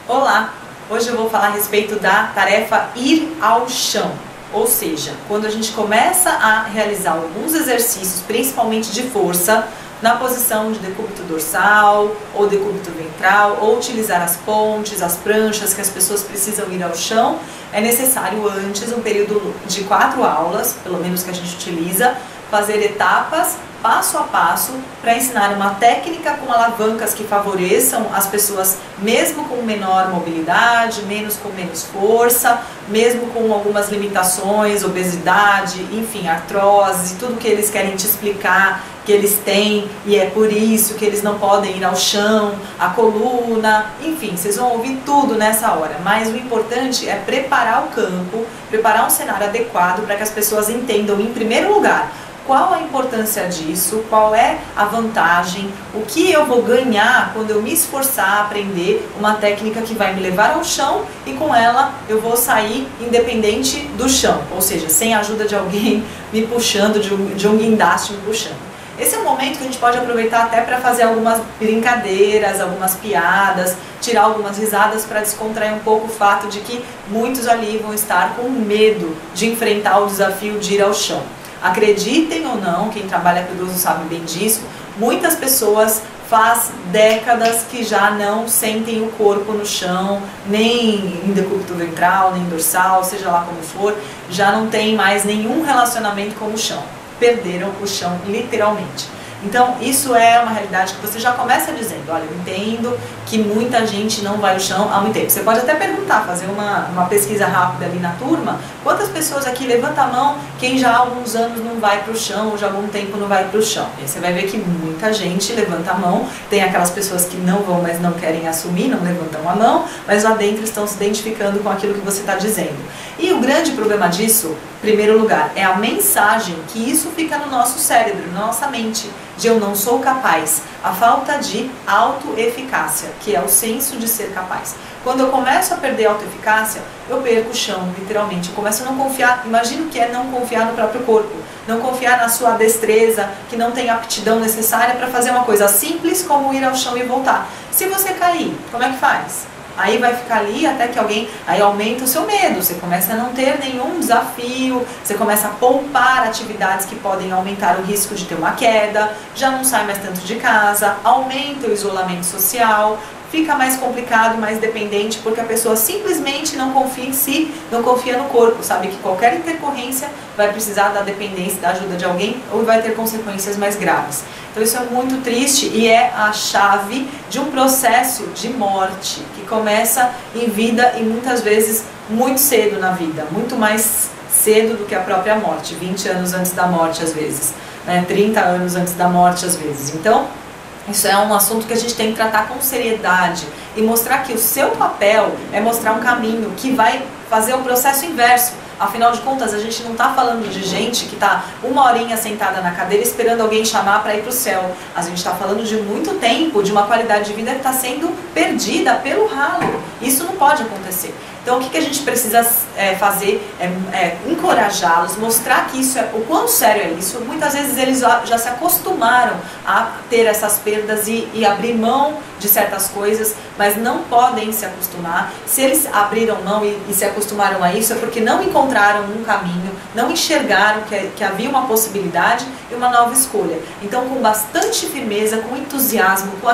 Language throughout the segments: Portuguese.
Olá! Hoje eu vou falar a respeito da tarefa ir ao chão, ou seja, quando a gente começa a realizar alguns exercícios, principalmente de força, na posição de decúbito dorsal ou decúbito ventral, ou utilizar as pontes, as pranchas que as pessoas precisam ir ao chão, é necessário antes, um período de 4 aulas, pelo menos que a gente utiliza, fazer etapas passo a passo para ensinar uma técnica com alavancas que favoreçam as pessoas mesmo com menor mobilidade, com menos força, mesmo com algumas limitações, obesidade, enfim, artrose, tudo que eles querem te explicar que eles têm e é por isso que eles não podem ir ao chão, a coluna, enfim, vocês vão ouvir tudo nessa hora, mas o importante é preparar o campo, preparar um cenário adequado para que as pessoas entendam, em primeiro lugar, qual a importância disso, qual é a vantagem, o que eu vou ganhar quando eu me esforçar a aprender uma técnica que vai me levar ao chão e com ela eu vou sair independente do chão, ou seja, sem a ajuda de alguém me puxando, de um guindaste me puxando. Esse é um momento que a gente pode aproveitar até para fazer algumas brincadeiras, algumas piadas, tirar algumas risadas para descontrair um pouco o fato de que muitos ali vão estar com medo de enfrentar o desafio de ir ao chão. Acreditem ou não, quem trabalha com idoso sabe bem disso, muitas pessoas faz décadas que já não sentem o corpo no chão, nem em decúbito ventral, nem dorsal, seja lá como for, já não tem mais nenhum relacionamento com o chão. Perderam o chão literalmente. Então isso é uma realidade que você já começa dizendo, olha, eu entendo que muita gente não vai ao chão há muito tempo. Você pode até perguntar, fazer uma pesquisa rápida ali na turma, quantas pessoas aqui, levanta a mão, quem já há alguns anos não vai para o chão, ou já há algum tempo não vai para o chão. E aí você vai ver que muita gente levanta a mão, tem aquelas pessoas que não vão, mas não querem assumir, não levantam a mão, mas lá dentro estão se identificando com aquilo que você está dizendo. E o grande problema disso, em primeiro lugar, é a mensagem que isso fica no nosso cérebro, na nossa mente, de eu não sou capaz, a falta de autoeficácia, que é o senso de ser capaz. Quando eu começo a perder a autoeficácia, eu perco o chão, literalmente. Eu começo a não confiar, imagina o que é não confiar no próprio corpo, não confiar na sua destreza, que não tem aptidão necessária para fazer uma coisa simples como ir ao chão e voltar. Se você cair, como é que faz? Aí vai ficar ali até que alguém, aí aumenta o seu medo, você começa a não ter nenhum desafio, você começa a poupar atividades que podem aumentar o risco de ter uma queda, já não sai mais tanto de casa, aumenta o isolamento social, fica mais complicado, mais dependente, porque a pessoa simplesmente não confia em si, não confia no corpo, sabe que qualquer intercorrência vai precisar da dependência, da ajuda de alguém, ou vai ter consequências mais graves. Então isso é muito triste e é a chave de um processo de morte, que começa em vida e muitas vezes muito cedo na vida, muito mais cedo do que a própria morte, 20 anos antes da morte às vezes, né? 30 anos antes da morte às vezes. Então, isso é um assunto que a gente tem que tratar com seriedade e mostrar que o seu papel é mostrar um caminho que vai fazer o processo inverso. Afinal de contas, a gente não está falando de gente que está uma horinha sentada na cadeira esperando alguém chamar para ir para o céu. A gente está falando de muito tempo, de uma qualidade de vida que está sendo perdida pelo ralo. Isso não pode acontecer. Então o que a gente precisa fazer é encorajá-los, mostrar que isso o quão sério é isso. Muitas vezes eles já se acostumaram a ter essas perdas e abrir mão de certas coisas, mas não podem se acostumar. Se eles abriram mão e se acostumaram a isso, é porque não encontraram um caminho, não enxergaram que havia uma possibilidade e uma nova escolha. Então, com bastante firmeza, com entusiasmo, com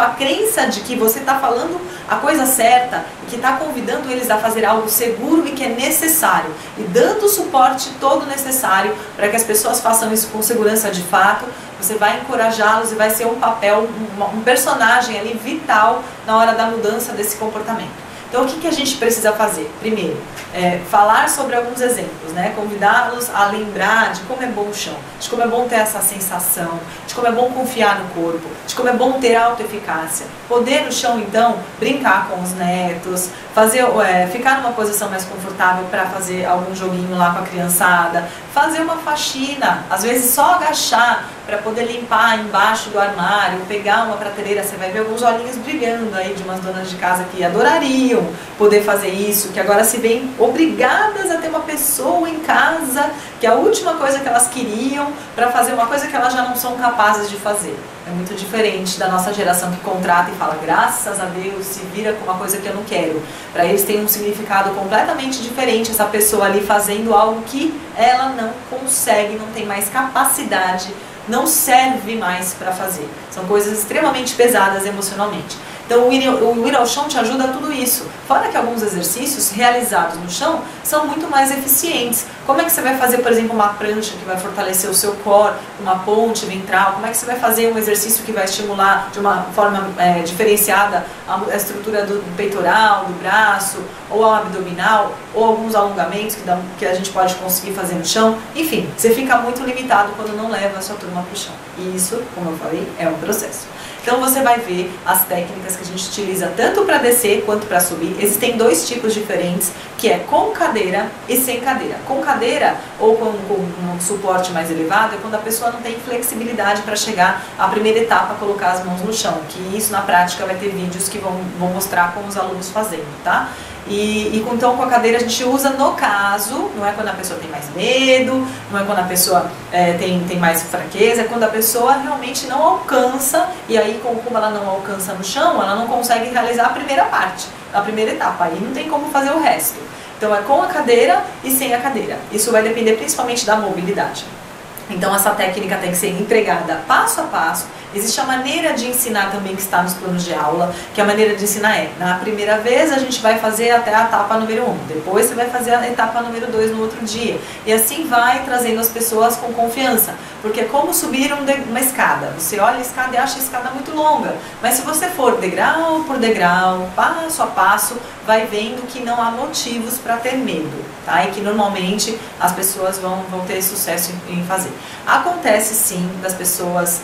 a crença de que você está falando a coisa certa e que está convidando eles a fazer algo seguro e que é necessário, e dando o suporte todo necessário para que as pessoas façam isso com segurança de fato, você vai encorajá-los e vai ser um papel, um personagem ali vital na hora da mudança desse comportamento. Então o que a gente precisa fazer? Primeiro, falar sobre alguns exemplos, né? Convidá-los a lembrar de como é bom o chão, de como é bom ter essa sensação, de como é bom confiar no corpo, de como é bom ter autoeficácia. Poder no chão, então, brincar com os netos, ficar numa posição mais confortável para fazer algum joguinho lá com a criançada, fazer uma faxina, às vezes só agachar para poder limpar embaixo do armário, pegar uma prateleira, você vai ver alguns olhinhos brilhando aí de umas donas de casa que adorariam poder fazer isso, que agora se veem obrigadas a ter uma pessoa em casa, que é a última coisa que elas queriam para fazer uma coisa que elas já não são capazes de fazer. É muito diferente da nossa geração que contrata e fala, graças a Deus, se vira com uma coisa que eu não quero. Para eles tem um significado completamente diferente, essa pessoa ali fazendo algo que ela não consegue, não tem mais capacidade, não serve mais para fazer. São coisas extremamente pesadas emocionalmente. Então o ir ao chão te ajuda a tudo isso. Fora que alguns exercícios realizados no chão são muito mais eficientes. Como é que você vai fazer, por exemplo, uma prancha que vai fortalecer o seu core, uma ponte ventral? Como é que você vai fazer um exercício que vai estimular de uma forma diferenciada a estrutura do peitoral, do braço, ou ao abdominal, ou alguns alongamentos que a gente pode conseguir fazer no chão? Enfim, você fica muito limitado quando não leva a sua turma para o chão. E isso, como eu falei, é um processo. Então você vai ver as técnicas que a gente utiliza tanto para descer quanto para subir. Existem dois tipos diferentes, que é com cadeira e sem cadeira. Com cadeira ou com um suporte mais elevado é quando a pessoa não tem flexibilidade para chegar à primeira etapa, colocar as mãos no chão. Que isso na prática vai ter vídeos que vão mostrar com os alunos fazendo, tá? Então com a cadeira a gente usa no caso, não é quando a pessoa tem mais medo, não é quando a pessoa tem mais fraqueza, é quando a pessoa realmente não alcança, e aí como ela não alcança no chão, ela não consegue realizar a primeira parte, a primeira etapa, aí não tem como fazer o resto. Então é com a cadeira e sem a cadeira, isso vai depender principalmente da mobilidade. Então essa técnica tem que ser empregada passo a passo. Existe a maneira de ensinar também que está nos planos de aula, que a maneira de ensinar é, na primeira vez a gente vai fazer até a etapa número 1, depois você vai fazer a etapa número 2 no outro dia. E assim vai trazendo as pessoas com confiança, porque é como subir uma escada. Você olha a escada e acha a escada muito longa, mas se você for degrau por degrau, passo a passo, vai vendo que não há motivos para ter medo, tá? E que normalmente as pessoas vão ter sucesso em fazer. Acontece sim das pessoas,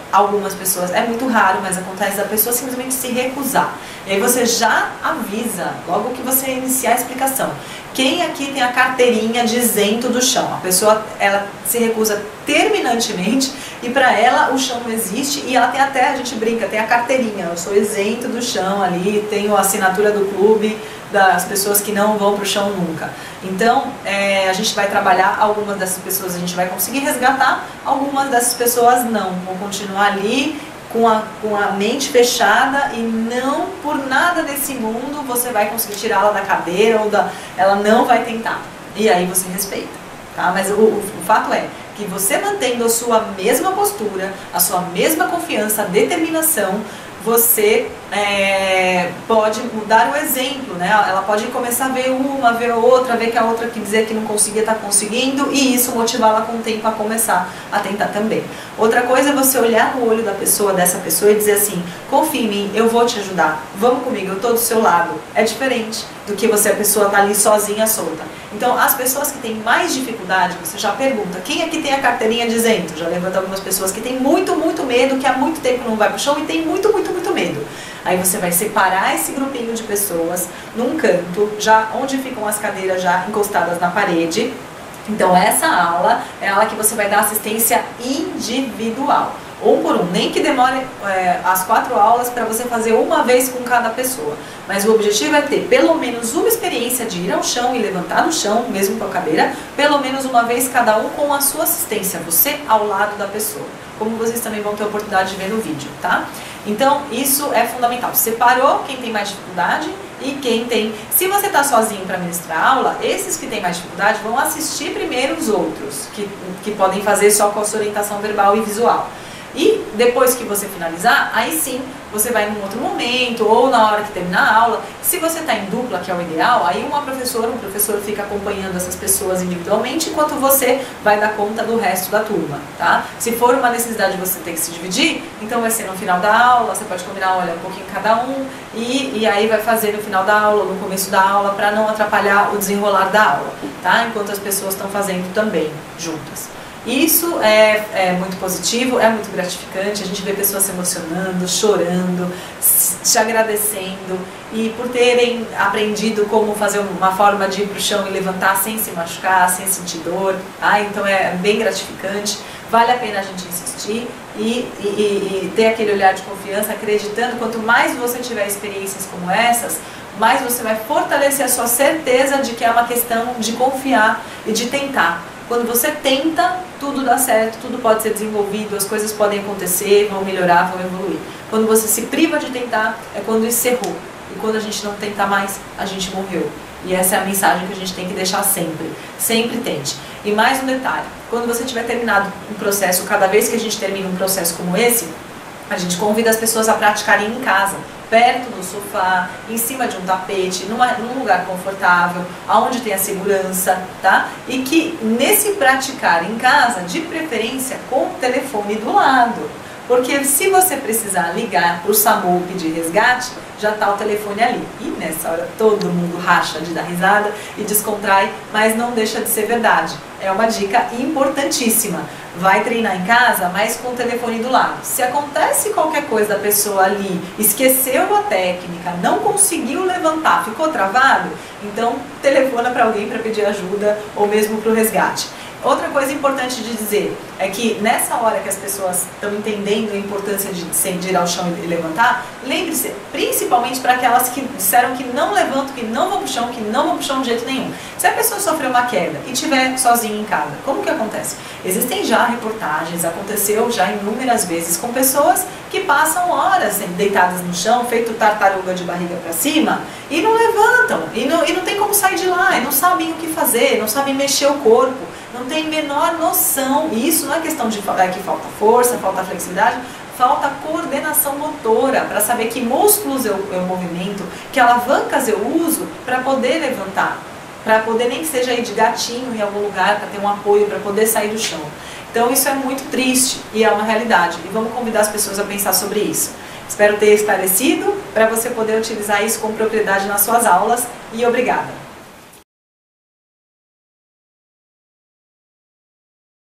algumas pessoas, é muito raro, mas acontece da pessoa simplesmente se recusar. E aí você já avisa, logo que você iniciar a explicação, quem aqui tem a carteirinha de isento do chão? A pessoa, ela se recusa terminantemente e para ela o chão não existe e ela tem até, a gente brinca, tem a carteirinha, eu sou isento do chão ali, tenho a assinatura do clube das pessoas que não vão para o chão nunca. Então a gente vai trabalhar, algumas dessas pessoas a gente vai conseguir resgatar, algumas dessas pessoas não, vão continuar ali com a mente fechada e não por nada desse mundo você vai conseguir tirá-la da cadeira ou ela não vai tentar. E aí você respeita, tá? Mas o fato é que você mantendo a sua mesma postura, a sua mesma confiança, a determinação, você pode mudar o exemplo, né? Ela pode começar a ver uma, ver outra, ver que a outra que dizer que não conseguia está conseguindo e isso motivá-la com o tempo a começar a tentar também. Outra coisa é você olhar no olho dessa pessoa e dizer assim, confia em mim, eu vou te ajudar, vamos comigo, eu estou do seu lado. É diferente do que a pessoa tá ali sozinha, solta. Então as pessoas que têm mais dificuldade, você já pergunta, quem aqui tem a carteirinha de isento? Já levanta algumas pessoas que têm muito medo, que há muito tempo não vai pro chão e tem muito medo. Aí você vai separar esse grupinho de pessoas num canto, já onde ficam as cadeiras já encostadas na parede. Então essa aula é a aula que você vai dar assistência individual, um por um, nem que demore as 4 aulas para você fazer uma vez com cada pessoa, mas o objetivo é ter pelo menos uma experiência de ir ao chão e levantar no chão, mesmo com a cadeira, pelo menos uma vez cada um com a sua assistência, você ao lado da pessoa, como vocês também vão ter a oportunidade de ver no vídeo, tá? Então isso é fundamental, separou quem tem mais dificuldade e quem tem. Se você está sozinho para ministrar aula, esses que têm mais dificuldade vão assistir primeiro os outros, que podem fazer só com a sua orientação verbal e visual. E depois que você finalizar, aí sim, você vai num outro momento ou na hora que terminar a aula. Se você está em dupla, que é o ideal, aí um professor fica acompanhando essas pessoas individualmente enquanto você vai dar conta do resto da turma, tá? Se for uma necessidade de você ter que se dividir, então vai ser no final da aula, você pode combinar, olha, um pouquinho cada um e aí vai fazer no final da aula, no começo da aula, para não atrapalhar o desenrolar da aula, tá? Enquanto as pessoas estão fazendo também juntas. Isso é muito positivo, é muito gratificante, a gente vê pessoas se emocionando, chorando, te agradecendo e por terem aprendido como fazer uma forma de ir para o chão e levantar sem se machucar, sem sentir dor, então é bem gratificante, vale a pena a gente insistir e ter aquele olhar de confiança, acreditando, quanto mais você tiver experiências como essas, mais você vai fortalecer a sua certeza de que é uma questão de confiar e de tentar. Quando você tenta, tudo dá certo, tudo pode ser desenvolvido, as coisas podem acontecer, vão melhorar, vão evoluir. Quando você se priva de tentar, é quando encerrou. E quando a gente não tenta mais, a gente morreu. E essa é a mensagem que a gente tem que deixar sempre. Sempre tente. E mais um detalhe, quando você tiver terminado um processo, cada vez que a gente termina um processo como esse, a gente convida as pessoas a praticarem em casa, perto do sofá, em cima de um tapete, num lugar confortável, onde tem a segurança, tá? E que nesse praticar em casa, de preferência com o telefone do lado. Porque se você precisar ligar para o SAMU pedir resgate, já está o telefone ali. E nessa hora todo mundo racha de dar risada e descontrai, mas não deixa de ser verdade. É uma dica importantíssima. Vai treinar em casa, mas com o telefone do lado. Se acontece qualquer coisa da pessoa ali, esqueceu a técnica, não conseguiu levantar, ficou travado, então telefona para alguém para pedir ajuda ou mesmo para o resgate. Outra coisa importante de dizer é que nessa hora que as pessoas estão entendendo a importância de ir ao chão e levantar, lembre-se, principalmente para aquelas que disseram que não levantam, que não vão para o chão, que não vão para o chão de jeito nenhum. Se a pessoa sofreu uma queda e estiver sozinha em casa, como que acontece? Existem já reportagens, aconteceu já inúmeras vezes com pessoas que passam horas deitadas no chão, feito tartaruga de barriga para cima, e não levantam, e não tem como sair de lá, e não sabem o que fazer, não sabem mexer o corpo, não tem menor noção. E isso não é questão de que falta força, falta flexibilidade, falta coordenação motora para saber que músculos eu movimento, que alavancas eu uso para poder levantar, para poder nem que seja ir de gatinho em algum lugar, para ter um apoio, para poder sair do chão. Então isso é muito triste e é uma realidade. E vamos convidar as pessoas a pensar sobre isso. Espero ter esclarecido para você poder utilizar isso com propriedade nas suas aulas e obrigada!